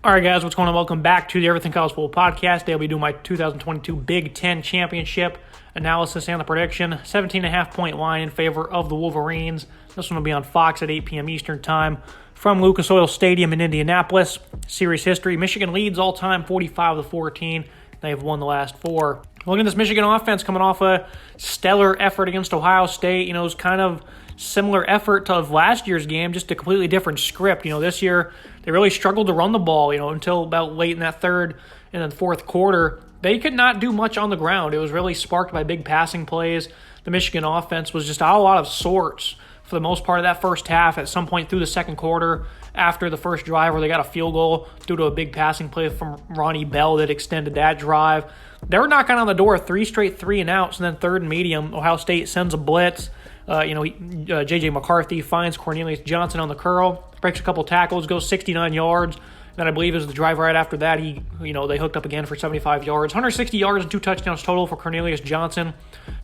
All right, guys, what's going on? Welcome back to the Everything College Football Podcast. Today I'll be doing my 2022 Big Ten Championship analysis and the prediction. 17.5-point line in favor of the Wolverines. This one will be on Fox at 8 p.m. Eastern Time from Lucas Oil Stadium in Indianapolis. Series history, Michigan leads all time 45-14. They've won the last four. Looking at this Michigan offense coming off a stellar effort against Ohio State. It was kind of similar effort to last year's game, just a completely different script. This year they really struggled to run the ball, until about late in that third and then fourth quarter. They could not do much on the ground. It was really sparked by big passing plays. The Michigan offense was just out a lot of sorts for the most part of that first half. At some point through the second quarter, after the first drive where they got a field goal due to a big passing play from Ronnie Bell that extended that drive, they were knocking on the door, three straight 3-and-outs, and then third and medium, Ohio State sends a blitz. J.J. McCarthy finds Cornelius Johnson on the curl, breaks a couple tackles, goes 69 yards. Then I believe it was the drive right after that, they hooked up again for 75 yards. 160 yards and 2 touchdowns total for Cornelius Johnson.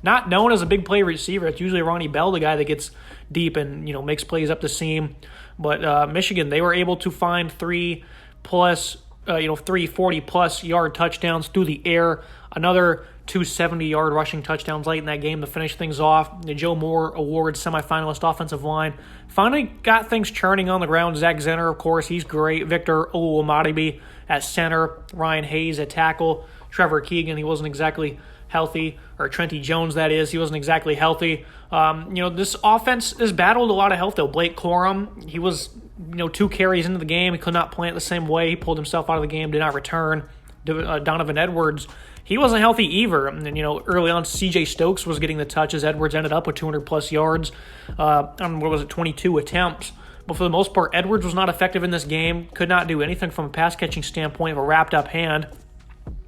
Not known as a big play receiver. It's usually Ronnie Bell, the guy that gets deep and, makes plays up the seam. But Michigan, they were able to find three 40-plus yard touchdowns through the air. Another 2 70-yard rushing touchdowns late in that game to finish things off. The Joe Moore Award semifinalist offensive line finally got things churning on the ground. Zach Zenner, of course, he's great. Victor Oluwamadibi at center. Ryan Hayes at tackle. Trevor Keegan, he wasn't exactly healthy. Or Trenty Jones, that is. He wasn't exactly healthy. This offense has battled a lot of health, though. Blake Corum, he was 2 carries into the game. He could not plant the same way. He pulled himself out of the game, did not return. Donovan Edwards, he wasn't healthy either. And early on, C.J. Stokes was getting the touches. Edwards ended up with 200-plus yards on, 22 attempts. But for the most part, Edwards was not effective in this game. Could not do anything from a pass-catching standpoint of a wrapped-up hand.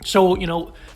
So,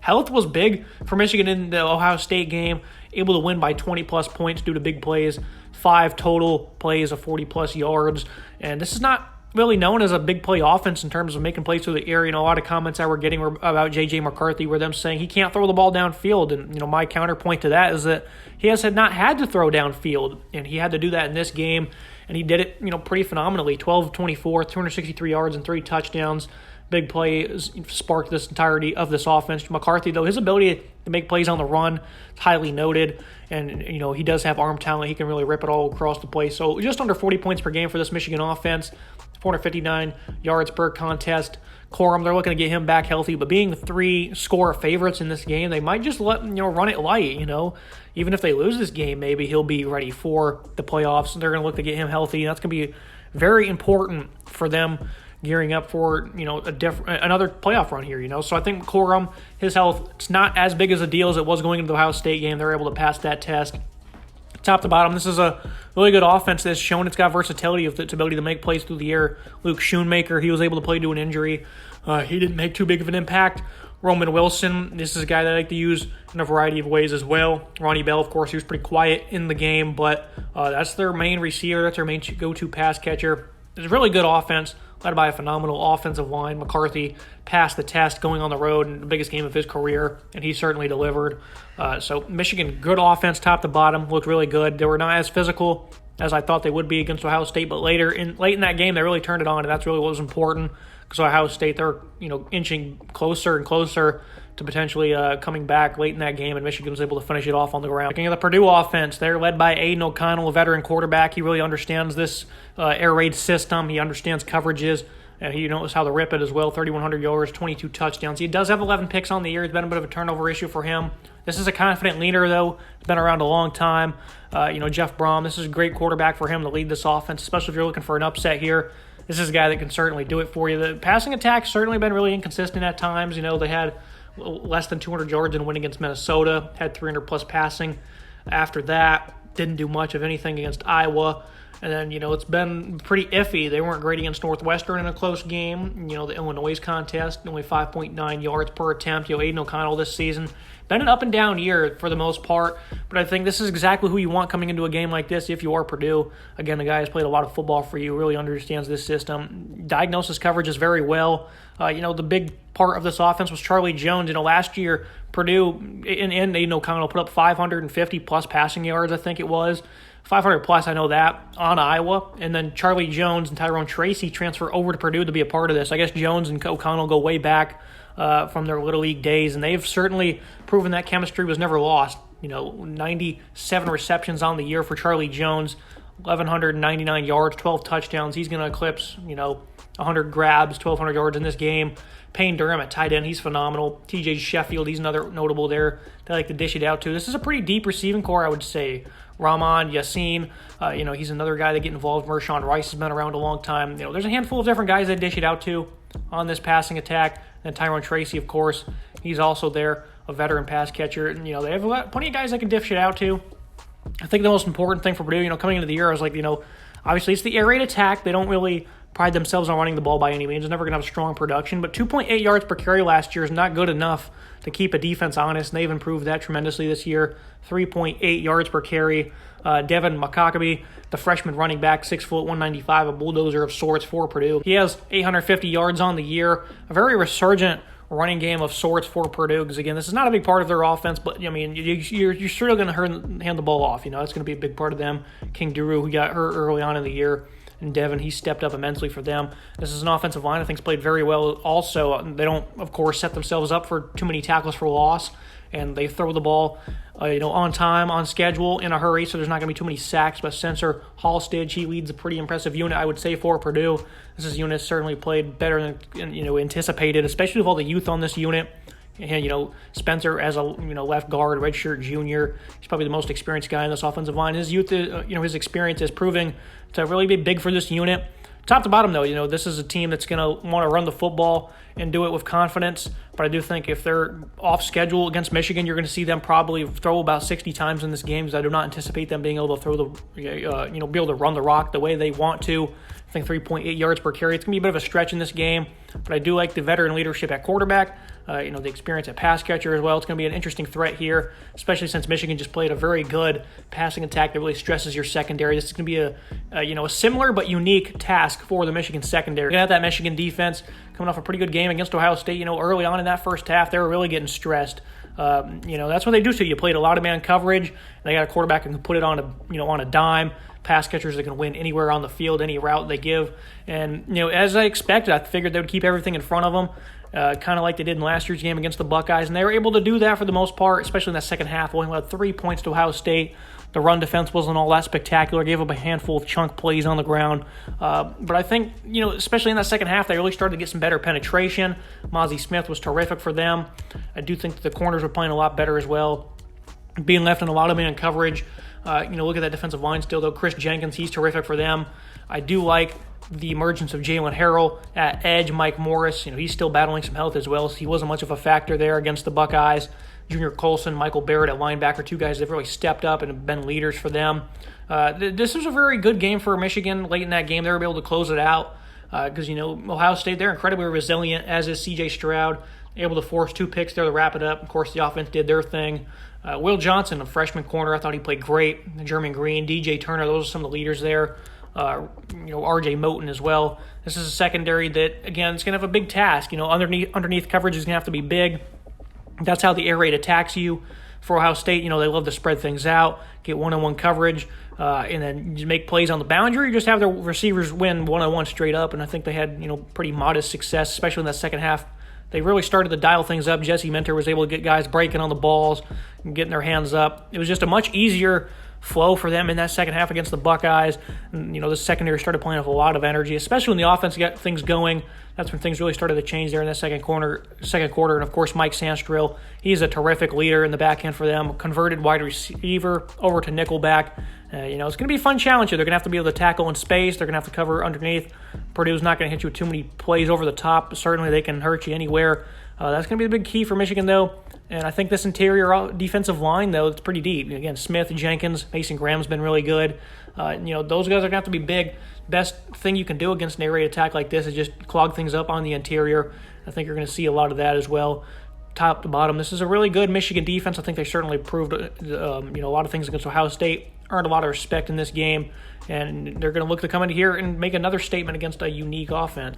health was big for Michigan in the Ohio State game. Able to win by 20-plus points due to big plays. 5 total plays of 40-plus yards. And this is not really known as a big play offense in terms of making plays through the air. A lot of comments I were getting were about J.J. McCarthy were them saying he can't throw the ball downfield. And, my counterpoint to that is that he has not had to throw downfield. And he had to do that in this game. And he did it, pretty phenomenally. 12-24, 263 yards and 3 touchdowns. Big plays sparked this entirety of this offense. McCarthy, though, his ability to make plays on the run is highly noted. And, he does have arm talent. He can really rip it all across the place. So just under 40 points per game for this Michigan offense. 459 yards per contest. Corum, they're looking to get him back healthy. But being 3-score favorites in this game, they might just run it light, Even if they lose this game, maybe he'll be ready for the playoffs. They're going to look to get him healthy. That's going to be very important for them gearing up for, another playoff run here, So I think Corum, his health, it's not as big as a deal as it was going into the Ohio State game. They're able to pass that test. Top to bottom, this is a really good offense that's shown it's got versatility of its ability to make plays through the air. Luke Schoonmaker, he was able to play due to an injury. He didn't make too big of an impact. Roman Wilson, this is a guy that I like to use in a variety of ways as well. Ronnie Bell, of course, he was pretty quiet in the game, but that's their main receiver. That's their main go-to pass catcher. It's a really good offense, led by a phenomenal offensive line. McCarthy passed the test going on the road in the biggest game of his career, and he certainly delivered. So Michigan, good offense top to bottom, looked really good. They were not as physical as I thought they would be against Ohio State, but late in that game, they really turned it on, and that's really what was important because Ohio State, they're inching closer and closer to potentially coming back late in that game, and Michigan was able to finish it off on the ground. Looking at the Purdue offense, they're led by Aiden O'Connell, a veteran quarterback. He really understands this air raid system. He understands coverages, and he knows how to rip it as well. 3,100 yards, 22 touchdowns. He does have 11 picks on the year. It's been a bit of a turnover issue for him. This is a confident leader, though. He's been around a long time. Jeff Brom, this is a great quarterback for him to lead this offense, especially if you're looking for an upset here. This is a guy that can certainly do it for you. The passing attack's certainly been really inconsistent at times. They had less than 200 yards in a win against Minnesota, had 300-plus passing. After that, didn't do much of anything against Iowa. And then, it's been pretty iffy. They weren't great against Northwestern in a close game. The Illinois contest, only 5.9 yards per attempt. Aiden O'Connell this season, been an up-and-down year for the most part. But I think this is exactly who you want coming into a game like this if you are Purdue. Again, the guy has played a lot of football for you, really understands this system. Diagnosis coverage is very well. The big part of this offense was Charlie Jones. Last year, Purdue and Aiden O'Connell put up 550-plus passing yards, I think it was. 500 plus, I know that, on Iowa. And then Charlie Jones and Tyrone Tracy transfer over to Purdue to be a part of this. I guess Jones and O'Connell go way back from their Little League days, and they've certainly proven that chemistry was never lost. 97 receptions on the year for Charlie Jones, 1,199 yards, 12 touchdowns. He's going to eclipse, 100 grabs, 1,200 yards in this game. Payne Durham at tight end, he's phenomenal. TJ Sheffield, he's another notable there. They like to dish it out to. This is a pretty deep receiving core, I would say. Rahman, Yassin, he's another guy that get involved. Mershawn Rice has been around a long time. There's a handful of different guys that dish it out to on this passing attack. And Tyrone Tracy, of course, he's also there, a veteran pass catcher. And, they have plenty of guys that can dish it out to. I think the most important thing for Purdue, coming into the year, I was like, obviously it's the air raid attack. They don't really pride themselves on running the ball by any means. They're never going to have strong production. But 2.8 yards per carry last year is not good enough to keep a defense honest, and they've improved that tremendously this year. 3.8 yards per carry. Devin McCockabee, the freshman running back, 6 foot, 195, a bulldozer of sorts for Purdue. He has 850 yards on the year. A very resurgent running game of sorts for Purdue, because, again, this is not a big part of their offense, but, you're still going to hand the ball off. It's going to be a big part of them. King Duru, who got hurt early on in the year, and Devin, he stepped up immensely for them. This is an offensive line I think's played very well also. They don't, of course, set themselves up for too many tackles for loss, and they throw the ball on time, on schedule, in a hurry, so there's not going to be too many sacks. But Spencer Halsted, he leads a pretty impressive unit, I would say, for Purdue. This unit certainly played better than anticipated, especially with all the youth on this unit. And, Spencer as a left guard, redshirt junior, he's probably the most experienced guy in this offensive line. His youth, his experience is proving to really be big for this unit. Top to bottom, though, this is a team that's going to want to run the football and do it with confidence. But I do think if they're off schedule against Michigan, you're going to see them probably throw about 60 times in this game, because I do not anticipate them being able to throw be able to run the rock the way they want to. I think 3.8 yards per carry. It's going to be a bit of a stretch in this game, but I do like the veteran leadership at quarterback, the experience at pass catcher as well. It's going to be an interesting threat here, especially since Michigan just played a very good passing attack that really stresses your secondary. This is going to be a similar but unique task for the Michigan secondary. You're going to have that Michigan defense coming off a pretty good game against Ohio State. Early on in that first half, they were really getting stressed. That's what they do to you. You played a lot of man coverage, and they got a quarterback who can put it on a dime. Pass catchers that can win anywhere on the field, any route they give. And, as I expected, I figured they would keep everything in front of them, kind of like they did in last year's game against the Buckeyes. And they were able to do that for the most part, especially in that second half. Only allowed 3 points to Ohio State. The run defense wasn't all that spectacular. Gave up a handful of chunk plays on the ground. But I think, especially in that second half, they really started to get some better penetration. Mozzie Smith was terrific for them. I do think that the corners were playing a lot better as well, being left in a lot of man coverage. Look at that defensive line still, though. Chris Jenkins, he's terrific for them. I do like the emergence of Jalen Harrell at edge. Mike Morris, he's still battling some health as well, so he wasn't much of a factor there against the Buckeyes. Junior Colson, Michael Barrett at linebacker, two guys that have really stepped up and have been leaders for them. This was a very good game for Michigan. Late in that game, they were able to close it out because, Ohio State, they're incredibly resilient, as is C.J. Stroud, able to force 2 picks there to wrap it up. Of course, the offense did their thing. Will Johnson, a freshman corner, I thought he played great. Jeremy Green, DJ Turner, those are some of the leaders there. R.J. Moten as well. This is a secondary that, again, it's going to have a big task. Underneath coverage is going to have to be big. That's how the air raid attacks you. For Ohio State, they love to spread things out, get one-on-one coverage, and then just make plays on the boundary. Just have the receivers win one-on-one straight up, and I think they had, pretty modest success, especially in that second half. They really started to dial things up. Jesse Minter was able to get guys breaking on the balls and getting their hands up. It was just a much easier flow for them in that second half against the Buckeyes. And, the secondary started playing with a lot of energy, especially when the offense got things going. That's when things really started to change there in that second quarter. And, of course, Mike Sandstrill, he's a terrific leader in the back end for them. Converted wide receiver over to nickelback. It's going to be a fun challenge here. They're going to have to be able to tackle in space. They're going to have to cover underneath. Purdue's not going to hit you with too many plays over the top. Certainly they can hurt you anywhere. That's going to be the big key for Michigan, though. And I think this interior defensive line, though, it's pretty deep. Again, Smith, Jenkins, Mason Graham's been really good. Those guys are going to have to be big. Best thing you can do against an air raid attack like this is just clog things up on the interior. I think you're going to see a lot of that as well. Top to bottom, this is a really good Michigan defense. I think they certainly proved a lot of things against Ohio State, earned a lot of respect in this game, and they're going to look to come in here and make another statement against a unique offense.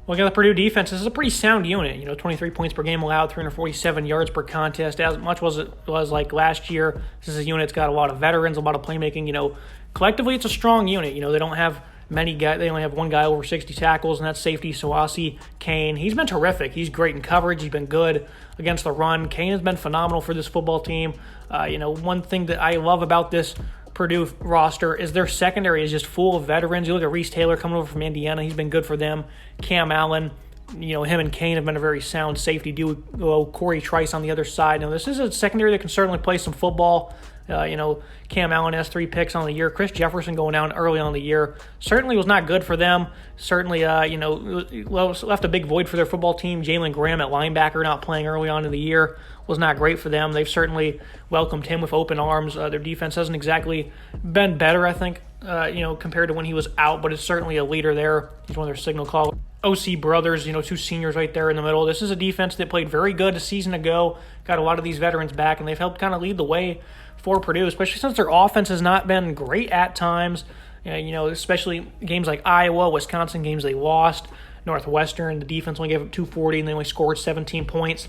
Looking at the Purdue defense, this is a pretty sound unit. 23 points per game allowed, 347 yards per contest, as much as it was like last year. This is a unit that's got a lot of veterans, a lot of playmaking. collectively it's a strong unit. They don't have many guys. They only have one guy over 60 tackles, and that's safety Sawasi Kane. He's been terrific. He's great in coverage. He's been good against the run. Kane has been phenomenal for this football team. One thing that I love about this Purdue roster is their secondary is just full of veterans. You look at Reese Taylor coming over from Indiana. He's been good for them. Cam Allen, him and Kane have been a very sound safety duo. Corey Trice on the other side. Now, this is a secondary that can certainly play some football. Cam Allen has 3 picks on the year. Chris Jefferson going down early on the year certainly was not good for them. Certainly, left a big void for their football team. Jalen Graham at linebacker not playing early on in the year was not great for them. They've certainly welcomed him with open arms. Their defense hasn't exactly been better, I think, compared to when he was out, but it's certainly a leader there. He's one of their signal callers. OC brothers, 2 seniors right there in the middle. This is a defense that played very good a season ago, got a lot of these veterans back, and they've helped kind of lead the way for Purdue, especially since their offense has not been great at times. Especially games like Iowa, Wisconsin games they lost. Northwestern, the defense only gave up 240 and they only scored 17 points.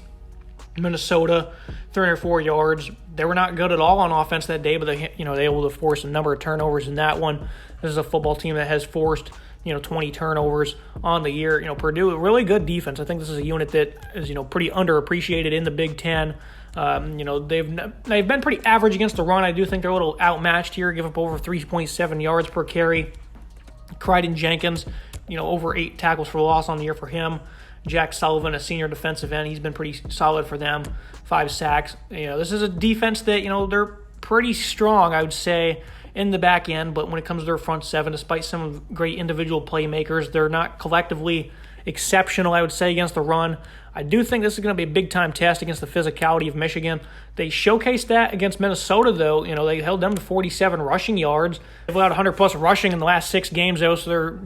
Minnesota, 304 yards. They were not good at all on offense that day, but they were able to force a number of turnovers in that one. This is a football team that has forced 20 turnovers on the year. Purdue, a really good defense. I think this is a unit that is pretty underappreciated in the Big Ten. They've been pretty average against the run. I do think they're a little outmatched here. Give up over 3.7 yards per carry. Crichton Jenkins, over 8 tackles for loss on the year for him. Jack Sullivan, a senior defensive end, he's been pretty solid for them. 5 sacks. This is a defense that they're pretty strong, I would say, in the back end. But when it comes to their front 7, despite some great individual playmakers, they're not collectively exceptional, I would say, against the run. I do think this is going to be a big-time test against the physicality of Michigan. They showcased that against Minnesota, though. They held them to 47 rushing yards. They've allowed 100-plus rushing in the last 6 games, though, so their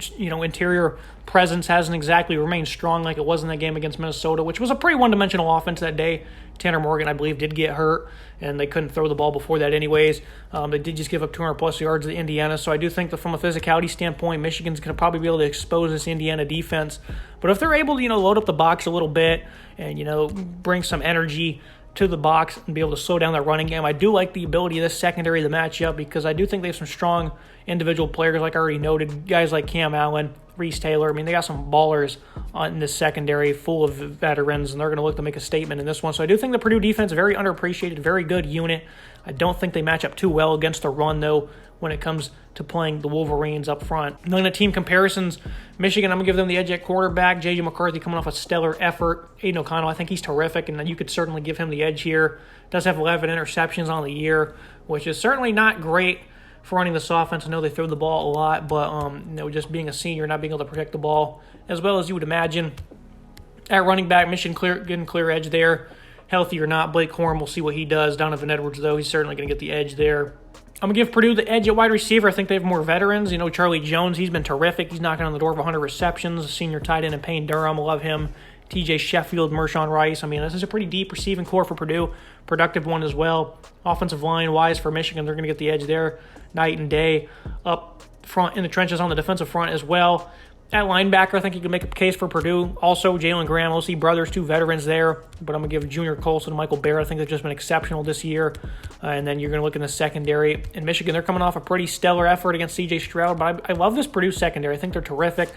interior presence hasn't exactly remained strong like it was in that game against Minnesota, which was a pretty one-dimensional offense that day. Tanner Morgan, I believe, did get hurt, and they couldn't throw the ball before that anyways. They did just give up 200-plus yards to Indiana, so I do think that from a physicality standpoint, Michigan's going to probably be able to expose this Indiana defense. But if they're able to, load up the box a little bit and, bring some energy to the box and be able to slow down that running game, I do like the ability of this secondary to match up because I do think they have some strong individual players, like I already noted, guys like Cam Allen, Reese Taylor. They got some ballers in this secondary full of veterans, and they're going to look to make a statement in this one. So I do think the Purdue defense is very underappreciated, very good unit. I don't think they match up too well against the run, though, when it comes to playing the Wolverines up front. And then the team comparisons, Michigan, I'm going to give them the edge at quarterback. J.J. McCarthy coming off a stellar effort. Aiden O'Connell, I think he's terrific, and you could certainly give him the edge here. Does have 11 interceptions on the year, which is certainly not great for running this offense. I know they throw the ball a lot, but just being a senior, not being able to protect the ball as well as you would imagine. At running back, Michigan getting clear edge there. Healthy or not, Blake Corum, we'll see what he does. Donovan Edwards, though, he's certainly going to get the edge there. I'm going to give Purdue the edge at wide receiver. I think they have more veterans. Charlie Jones, he's been terrific. He's knocking on the door of 100 receptions. Senior tight end and Payne Durham, I love him. TJ Sheffield, Mershawn Rice. This is a pretty deep receiving core for Purdue. Productive one as well. Offensive line-wise for Michigan, they're going to get the edge there night and day. Up front in the trenches on the defensive front as well. At linebacker, I think you can make a case for Purdue. Also, Jalen Graham, OC brothers, 2 veterans there. But I'm going to give Junior Colson and Michael Barrett. I think they've just been exceptional this year. And then you're going to look in the secondary. In Michigan, they're coming off a pretty stellar effort against C.J. Stroud. But I love this Purdue secondary. I think they're terrific.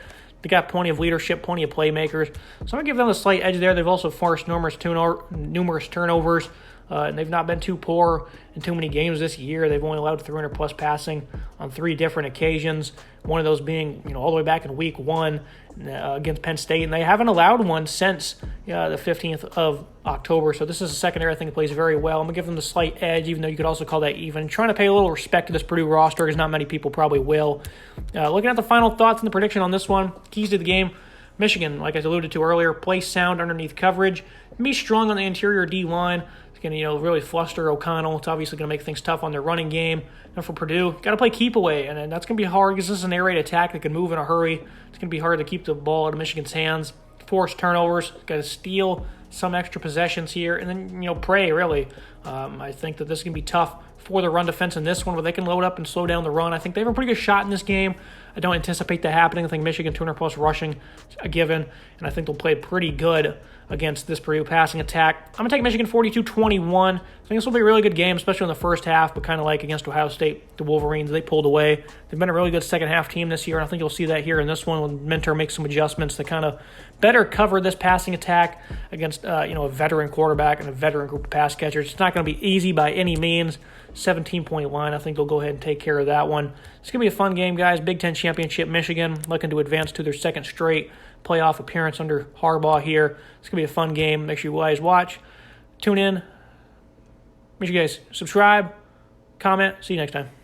They got plenty of leadership, plenty of playmakers. So I'm going to give them a slight edge there. They've also forced numerous turnovers. And they've not been too poor in too many games this year. They've only allowed 300-plus passing on 3 different occasions, one of those being all the way back in Week 1 against Penn State. And they haven't allowed one since the 15th of October. So this is a secondary I think plays very well. I'm going to give them the slight edge, even though you could also call that even. Trying to pay a little respect to this Purdue roster, because not many people probably will. Looking at the final thoughts and the prediction on this one, keys to the game. Michigan, like I alluded to earlier, play sound underneath coverage. Be strong on the interior D-line. Going to really fluster O'Connell. It's obviously going to make things tough on their running game. And for Purdue, got to play keep away, and that's going to be hard because this is an air raid attack that can move in a hurry. It's going to be hard to keep the ball out of Michigan's hands. Force turnovers, got to steal some extra possessions here, and then, pray, really. I think that this is going to be tough for the run defense in this one, where they can load up and slow down the run. I think they have a pretty good shot in this game. I don't anticipate that happening. I think Michigan 200-plus rushing a given, and I think they'll play pretty good against this Purdue passing attack. I'm going to take Michigan 42-21. I think this will be a really good game, especially in the first half, but kind of like against Ohio State, the Wolverines, they pulled away. They've been a really good second-half team this year, and I think you'll see that here in this one when Mentor makes some adjustments to kind of better cover this passing attack against a veteran quarterback and a veteran group of pass catchers. It's not going to be easy by any means. 17-point line. I think they'll go ahead and take care of that one. It's going to be a fun game, guys. Big Ten Championship, Michigan looking to advance to their second straight playoff appearance under Harbaugh here. It's going to be a fun game. Make sure you guys watch, tune in. Make sure you guys subscribe, comment. See you next time.